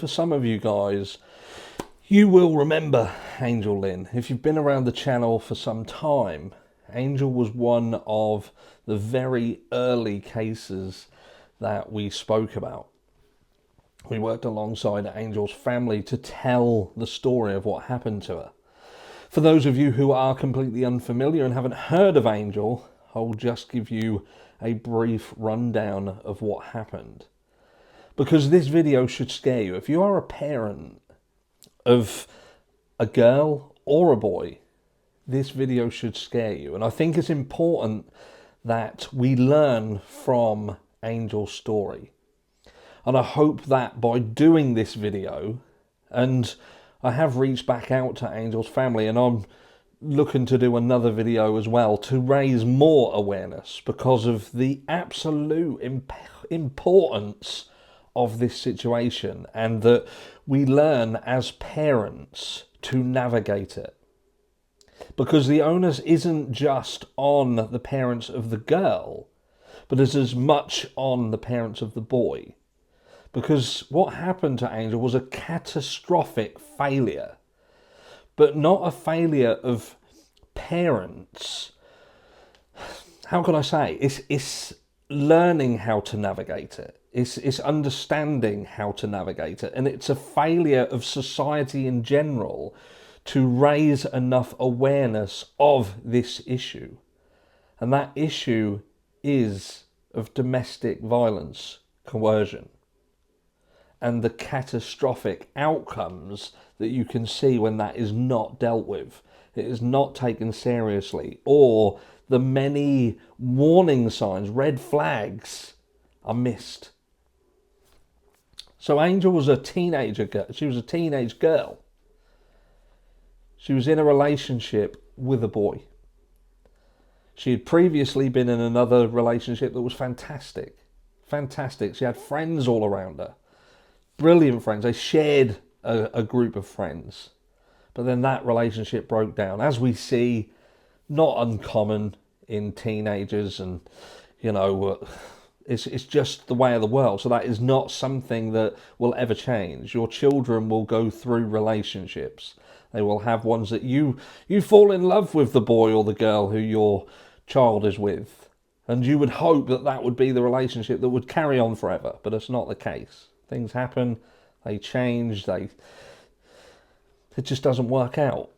some of you guys, you will remember Angel Lynn. If you've been around the channel for some time, Angel was one of the very early cases that we spoke about. We worked alongside Angel's family to tell the story of what happened to her. For those of you who are completely unfamiliar and haven't heard of Angel, I'll just give you a brief rundown of what happened. Because this video should scare you. If you are a parent of a girl or a boy, this video should scare you. And I think it's important that we learn from Angel's story. And I hope that by doing this video, and I have reached back out to Angel's family, and I'm looking to do another video as well to raise more awareness because of the absolute importance of this situation, and that we learn as parents to navigate it. Because the onus isn't just on the parents of the girl, but it's as much on the parents of the boy. Because what happened to Angel was a catastrophic failure, but not a failure of parents. How can I say? It's learning how to navigate it. It's understanding how to navigate it. And it's a failure of society in general to raise enough awareness of this issue. And that issue is of domestic violence, coercion, and the catastrophic outcomes that you can see when that is not dealt with. It is not taken seriously, or the many warning signs, red flags, are missed. So Angel was a teenager girl. She was a teenage girl. She was in a relationship with a boy. She had previously been in another relationship that was fantastic. Fantastic. She had friends all around her. Brilliant friends. They shared a group of friends. But then that relationship broke down. As we see, not uncommon in teenagers, and, you know, it's just the way of the world. So that is not something that will ever change. Your children will go through relationships. They will have ones that you fall in love with the boy or the girl who your child is with. And you would hope that that would be the relationship that would carry on forever. But it's not the case. Things happen. They change. It just doesn't work out.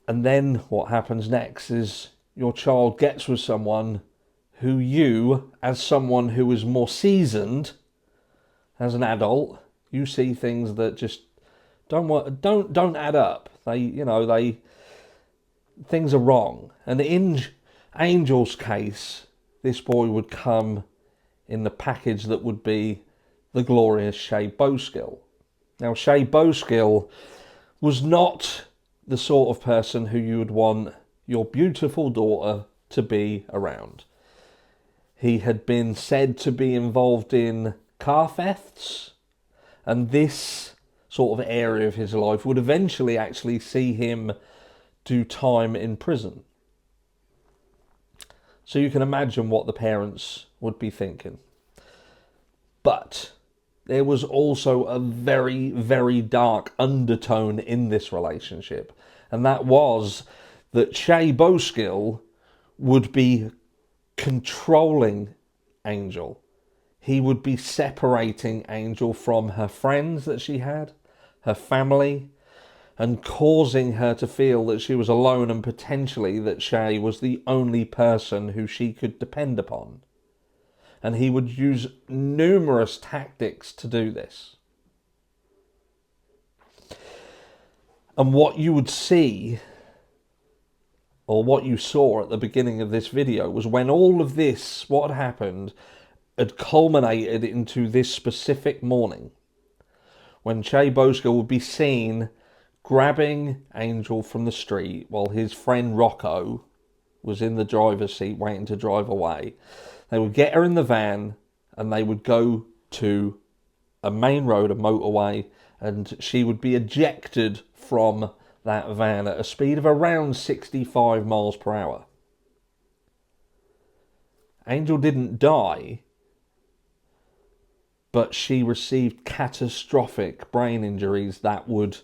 And then what happens next is your child gets with someone who you, as someone who is more seasoned, as an adult, you see things that just don't add up. Things are wrong. And in Angel's case, this boy would come in the package that would be the glorious Shay Boskill. Now, Shay Boskill was not the sort of person who you would want your beautiful daughter to be around. He had been said to be involved in car thefts, and this sort of area of his life would eventually actually see him do time in prison. So you can imagine what the parents would be thinking. But there was also a very, very dark undertone in this relationship, and that was that Shay Boskill would be controlling Angel. He would be separating Angel from her friends that she had, her family, and causing her to feel that she was alone, and potentially that Shay was the only person who she could depend upon. And he would use numerous tactics to do this. And what you would see, or what you saw at the beginning of this video, was when all of this, what had happened, had culminated into this specific morning, when Shay Boskill would be seen grabbing Angel from the street while his friend Rocco was in the driver's seat waiting to drive away. They would get her in the van and they would go to a main road, a motorway, and she would be ejected from that van at a speed of around 65 miles per hour. Angel didn't die, but she received catastrophic brain injuries that would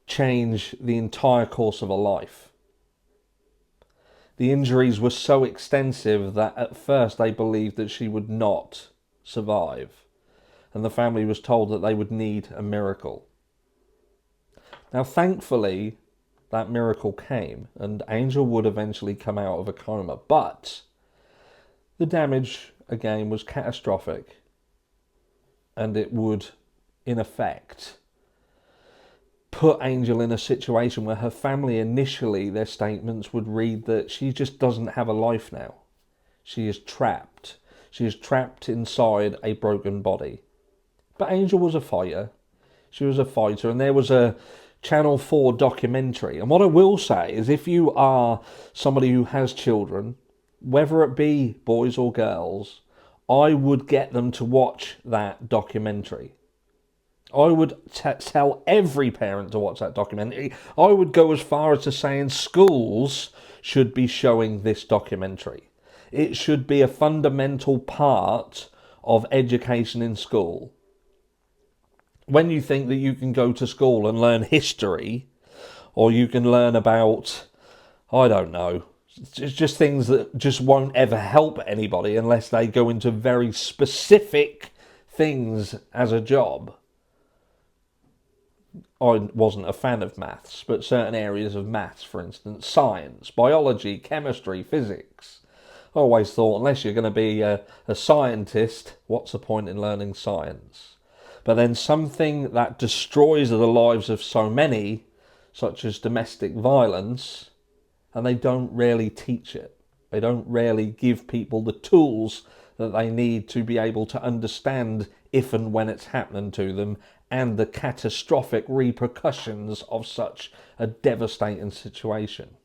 change the entire course of her life. The injuries were so extensive that at first they believed that she would not survive, and the family was told that they would need a miracle. Now, thankfully, that miracle came, and Angel would eventually come out of a coma, but the damage, again, was catastrophic, and it would, in effect, put Angel in a situation where her family initially, their statements would read that she just doesn't have a life now. She is trapped. She is trapped inside a broken body. But Angel was a fighter. She was a fighter, and there was a Channel 4 documentary. And what I will say is, if you are somebody who has children, whether it be boys or girls, I would get them to watch that documentary. I would tell every parent to watch that documentary. I would go as far as to saying schools should be showing this documentary. It should be a fundamental part of education in school. When you think that you can go to school and learn history, or you can learn about, I don't know, it's just things that just won't ever help anybody unless they go into very specific things as a job. I wasn't a fan of maths, but certain areas of maths, for instance, science, biology, chemistry, physics. I always thought, unless you're going to be a scientist, what's the point in learning science? But then something that destroys the lives of so many, such as domestic violence, and they don't really teach it. They don't really give people the tools that they need to be able to understand if and when it's happening to them, and the catastrophic repercussions of such a devastating situation.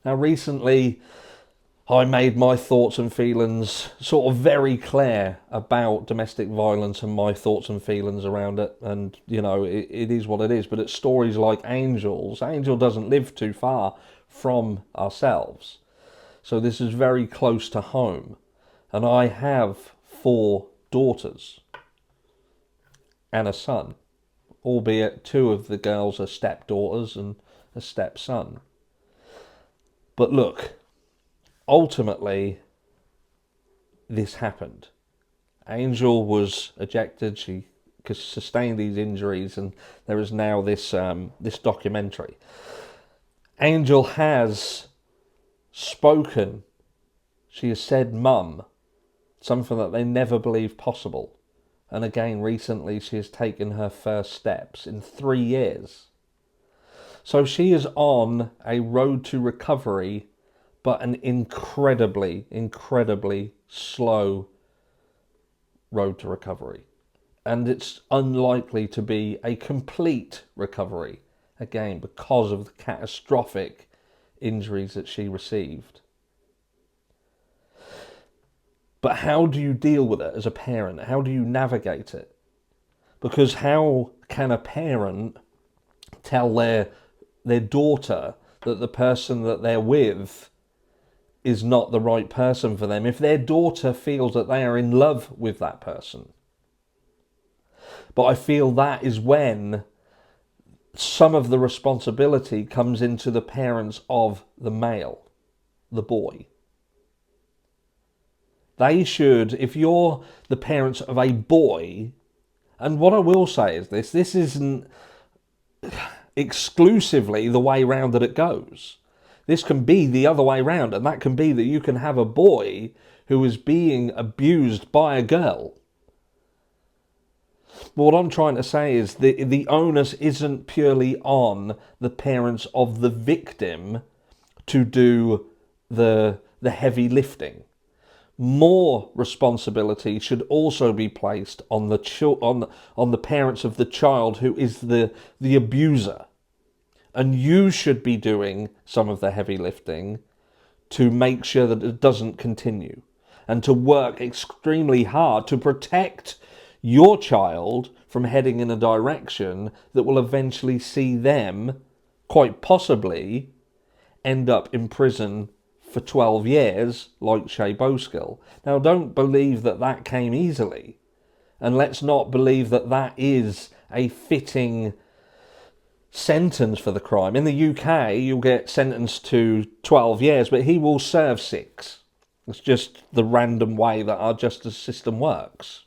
Now, recently, I made my thoughts and feelings sort of very clear about domestic violence and my thoughts and feelings around it. And, you know, it is what it is. But it's stories like Angel's. Angel doesn't live too far from ourselves. So this is very close to home. And I have 4 daughters and a son, albeit 2 of the girls are stepdaughters and a stepson. But look, ultimately, this happened. Angel was ejected. She sustained these injuries, and there is now this documentary. Angel has spoken. She has said, "Mum," something that they never believed possible. And again, recently, she has taken her first steps in 3 years. So she is on a road to recovery, but an incredibly, incredibly slow road to recovery. And it's unlikely to be a complete recovery, again, because of the catastrophic injuries that she received. But how do you deal with it as a parent? How do you navigate it? Because how can a parent tell their daughter that the person that they're with is not the right person for them if their daughter feels that they are in love with that person? But I feel that is when some of the responsibility comes into the parents of the male, the boy. They should, if you're the parents of a boy, and what I will say is this isn't exclusively the way round that it goes. This can be the other way round, and that can be that you can have a boy who is being abused by a girl. But what I'm trying to say is the onus isn't purely on the parents of the victim to do the heavy lifting. More responsibility should also be placed on the parents of the child who is the abuser. And you should be doing some of the heavy lifting to make sure that it doesn't continue, and to work extremely hard to protect your child from heading in a direction that will eventually see them, quite possibly, end up in prison for 12 years, like Shay Boskill. Now, don't believe that that came easily. And let's not believe that that is a fitting sentence for the crime. In the UK, you'll get sentenced to 12 years, but he will serve 6. It's just the random way that our justice system works.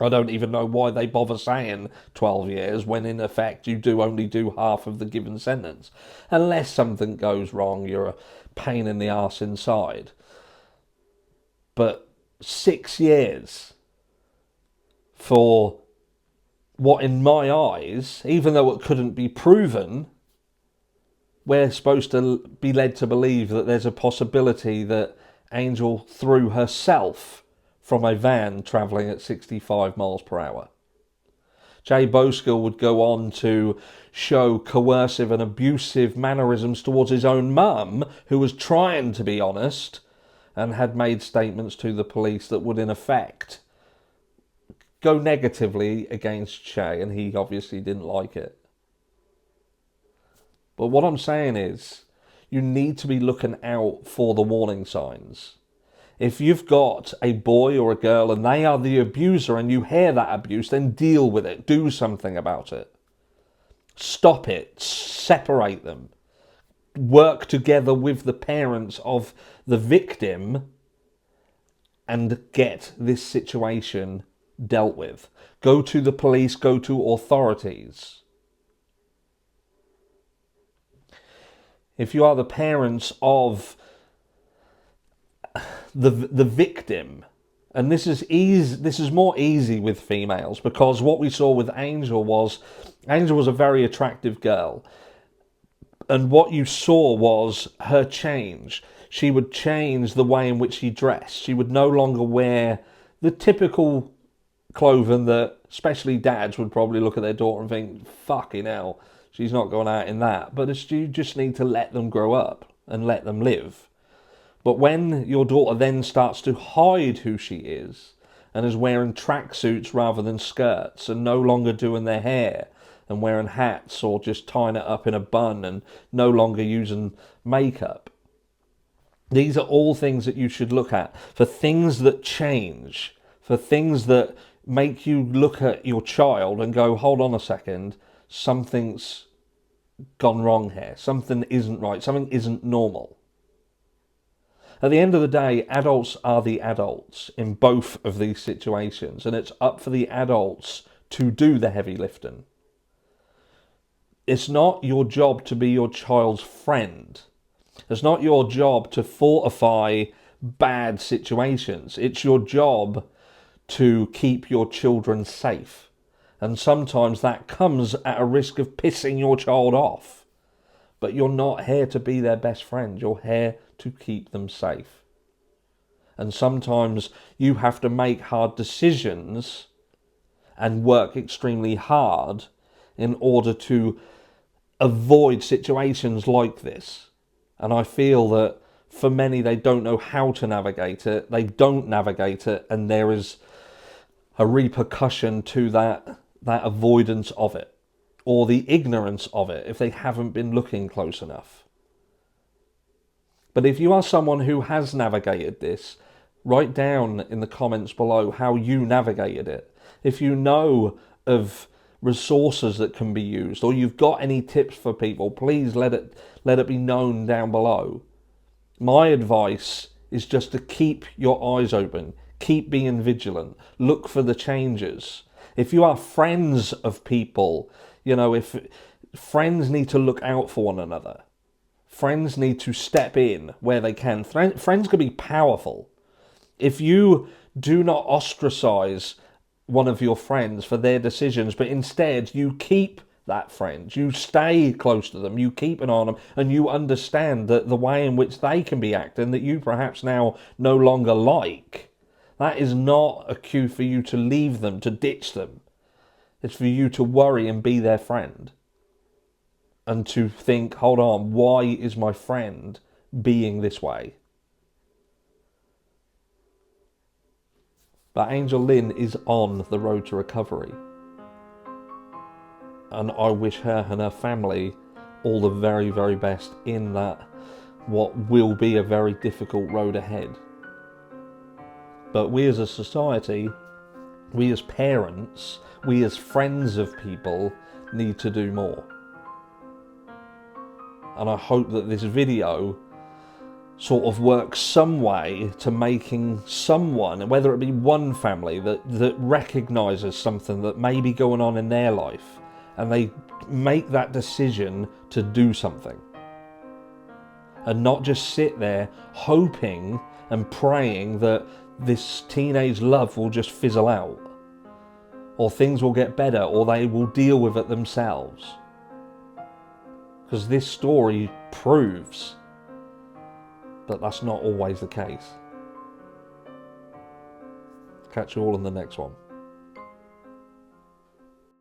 I don't even know why they bother saying 12 years when in effect you do only do half of the given sentence. Unless something goes wrong, you're a pain in the arse inside. But 6 years for what in my eyes, even though it couldn't be proven, we're supposed to be led to believe that there's a possibility that Angel threw herself from a van travelling at 65 miles per hour. Jay Boskill would go on to show coercive and abusive mannerisms towards his own mum, who was trying to be honest and had made statements to the police that would in effect go negatively against Shay, and he obviously didn't like it. But what I'm saying is, you need to be looking out for the warning signs. If you've got a boy or a girl and they are the abuser and you hear that abuse, then deal with it. Do something about it. Stop it. Separate them. Work together with the parents of the victim and get this situation dealt with. Go to the police, go to authorities. If you are the parents of the victim, and this is more easy with females, because what we saw with Angel was a very attractive girl, and what you saw was her change. She would change the way in which she dressed. She would no longer wear the typical clothing that especially dads would probably look at their daughter and think, fucking hell, she's not going out in that. But you just need to let them grow up and let them live. But when your daughter then starts to hide who she is and is wearing tracksuits rather than skirts and no longer doing their hair and wearing hats or just tying it up in a bun and no longer using makeup, these are all things that you should look at for things that change, for things that make you look at your child and go, hold on a second, something's gone wrong here, something isn't right, something isn't normal. At the end of the day, adults are the adults in both of these situations, and it's up for the adults to do the heavy lifting. It's not your job to be your child's friend. It's not your job to fortify bad situations. It's your job to keep your children safe. And sometimes that comes at a risk of pissing your child off. But you're not here to be their best friend. You're here to keep them safe. And sometimes you have to make hard decisions and work extremely hard in order to avoid situations like this. And I feel that for many, they don't know how to navigate it. They don't navigate it, and there is a repercussion to that avoidance of it, or the ignorance of it, if they haven't been looking close enough. But if you are someone who has navigated this, write down in the comments below how you navigated it. If you know of resources that can be used, or you've got any tips for people, please let it be known down below. My advice is just to keep your eyes open, keep being vigilant, look for the changes. If you are friends of people, if friends need to look out for one another. Friends need to step in where they can. Friends can be powerful. If you do not ostracize one of your friends for their decisions, but instead you keep that friend, you stay close to them, you keep an eye on them, and you understand that the way in which they can be acting that you perhaps now no longer like, that is not a cue for you to leave them, to ditch them. It's for you to worry and be their friend. And to think, hold on, why is my friend being this way? But Angel Lynn is on the road to recovery. And I wish her and her family all the very, very best in that what will be a very difficult road ahead. But we as a society, we as parents, we as friends of people need to do more. And I hope that this video sort of works some way to making someone, whether it be one family that recognises something that may be going on in their life, and they make that decision to do something. And not just sit there hoping and praying that this teenage love will just fizzle out, or things will get better, or they will deal with it themselves. Because this story proves that that's not always the case. Catch you all in the next one.